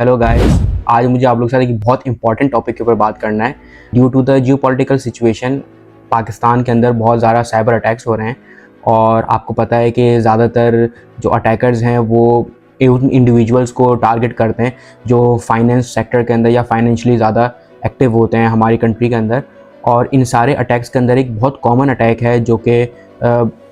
Hello guys, आज मुझे आप लोगों के साथ एक बहुत इंपॉर्टेंट टॉपिक के ऊपर बात करना है। Due to the geopolitical situation Pakistan के अंदर बहुत ज़्यादा साइबर अटैक्स हो रहे हैं और आपको पता है कि ज़्यादातर जो अटैकर्स हैं वो उन इंडिविजुअल्स को टारगेट करते हैं जो फाइनेंस सेक्टर के अंदर या फाइनेंशियली ज़्यादा एक्टिव होते हैं हमारी कंट्री के अंदर। और इन सारे अटैक्स के अंदर एक बहुत कॉमन अटैक है जो कि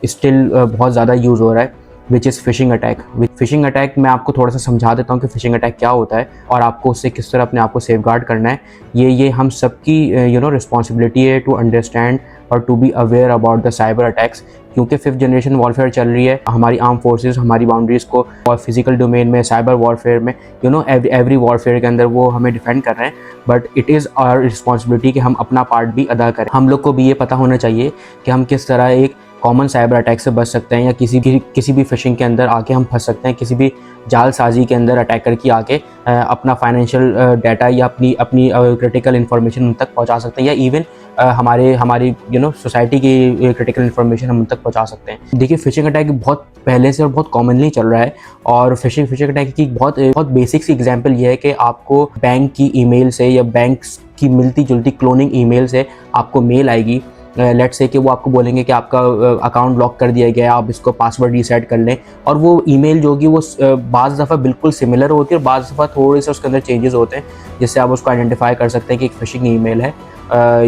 स्टिल बहुत ज़्यादा यूज़ हो रहा है, which is phishing attack. Phishing attack मैं आपको थोड़ा सा समझा देता हूँ कि फ़िशिंग अटैक क्या होता है और आपको उससे किस तरह अपने आप को सेफगार्ड करना है। ये हम सबकी रिस्पॉन्सिबिलिटी है टू अंडरस्टैंड और to be aware about the cyber attacks, क्योंकि 5th जनरेशन वॉरफेयर चल रही है। हमारी आर्म फोर्सेस हमारी बाउंड्रीज़ को और फिजिकल डोमेन में, साइबर वॉरफेयर में, एवरी वॉरफेयर के अंदर वो हमें डिफेंड कर रहे हैं। But it is our responsibility कि हम अपना पार्ट भी अदा करें। हम लोग को भी ये पता होना चाहिए कि हम किस तरह एक कॉमन साइबर अटैक से बच सकते हैं या किसी भी फिशिंग के अंदर आके हम फंस सकते हैं, किसी भी जालसाजी के अंदर अटैकर की आके अपना फाइनेंशियल डाटा या अपनी क्रिटिकल इन्फॉर्मेशन उन तक पहुंचा सकते हैं, या इवन हमारी सोसाइटी की क्रिटिकल इन्फॉर्मेशन हम उन तक पहुंचा सकते हैं। देखिए, फिशिंग अटैक बहुत पहले से और बहुत कॉमनली चल रहा है और फिशिंग अटैक की बहुत बेसिक सी एग्जांपल ये है कि आपको बैंक की ईमेल से या बैंक की मिलती जुलती क्लोनिंग ईमेल से आपको मेल आएगी। लेट्स से कि वो आपको बोलेंगे कि आपका अकाउंट ब्लॉक कर दिया गया है, आप इसको पासवर्ड रीसेट कर लें। और वो ईमेल जो होगी वो बाज़ दफ़ा बिल्कुल सिमिलर होती है और बाज़ दफ़ा थोड़े से उसके अंदर चेंजेस होते हैं, जिससे आप उसको आइडेंटिफाई कर सकते हैं कि एक फिशिंग ईमेल है।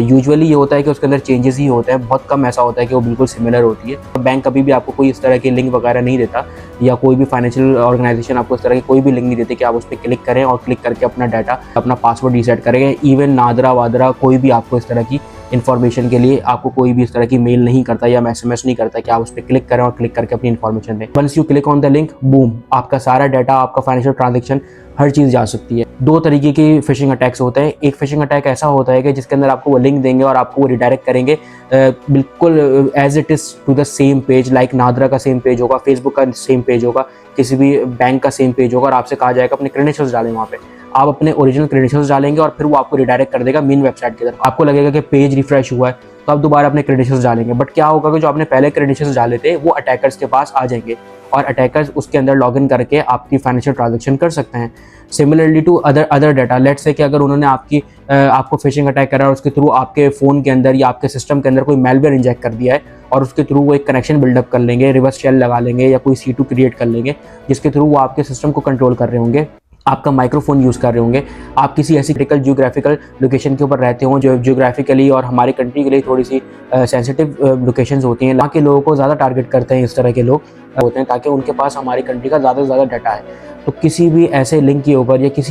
यूजुअली ये होता है कि उसके अंदर चेंजेस ही होते हैं, बहुत कम ऐसा होता है कि वो बिल्कुल सिमिलर होती है। बैंक कभी भी आपको कोई इस तरह के लिंक वगैरह नहीं देता, या कोई भी फाइनेंशियल ऑर्गेनाइजेशन आपको इस तरह की कोई भी लिंक नहीं देती कि आप उस पर क्लिक करें और क्लिक करके अपना डाटा, अपना पासवर्ड रीसेट करेंगे। इवन नादरा वादरा कोई भी आपको इस तरह की इन्फॉर्मेशन के लिए आपको कोई भी इस तरह की मेल नहीं करता या SMS नहीं करता कि आप उस पर क्लिक करें और क्लिक करके अपनी इन्फॉर्मेशन दें। Once you click on the link, boom, आपका सारा डाटा, आपका फाइनेंशियल ट्रांजेक्शन, हर चीज़ जा सकती है। दो तरीके की फिशिंग अटैक्स होते हैं। एक फिशिंग अटैक ऐसा होता है कि जिसके अंदर आपको वो लिंक देंगे और आपको वो रिडायरेक्ट करेंगे बिल्कुल as it is to the same page, like NADRA का सेम पेज होगा, फेसबुक का सेम पेज होगा, किसी भी बैंक का सेम पेज होगा और आपसे कहा जाएगा अपने क्रेडेंशियल्स डालें वहाँ पे। आप अपने ओरिजिनल क्रेडेंशियल्स डालेंगे और फिर वो आपको रिडायरेक्ट कर देगा मेन वेबसाइट की तरफ। आपको लगेगा कि पेज रिफ्रेश हुआ है, तो आप दोबारा अपने क्रेडेंशियल्स डालेंगे। बट क्या होगा कि जो आपने पहले क्रेडेंशियल्स डाले थे वो अटैकर्स के पास आ जाएंगे और अटैकर्स उसके अंदर लॉगिन करके आपकी फाइनेंशियल ट्रांजेक्शन कर सकते हैं। Similarly to other data, let's say कि अगर उन्होंने आपको फिशिंग अटैक करा और उसके थ्रू आपके फ़ोन के अंदर या आपके सिस्टम के अंदर कोई मेलवेयर इंजेक्ट कर दिया है और उसके थ्रू वो एक कनेक्शन बिल्डअप कर लेंगे, रिवर्स शेल लगा लेंगे या कोई C2 क्रिएट कर लेंगे, जिसके थ्रू वो आपके सिस्टम को कंट्रोल कर रहे होंगे, आपका माइक्रोफोन यूज़ कर रहे होंगे। आप किसी ऐसी क्रिटिकल जियोग्राफिकल लोकेशन के ऊपर रहते हों जो जियोग्राफिकली और हमारी कंट्री के लिए थोड़ी सी सेंसिटिव लोकेशंस होती हैं, वहाँ के लोगों को ज़्यादा टारगेट करते हैं इस तरह के लोग होते हैं, ताकि उनके पास हमारी कंट्री का ज़्यादा से ज़्यादा डाटा है। तो किसी भी ऐसे लिंक के ऊपर या किसी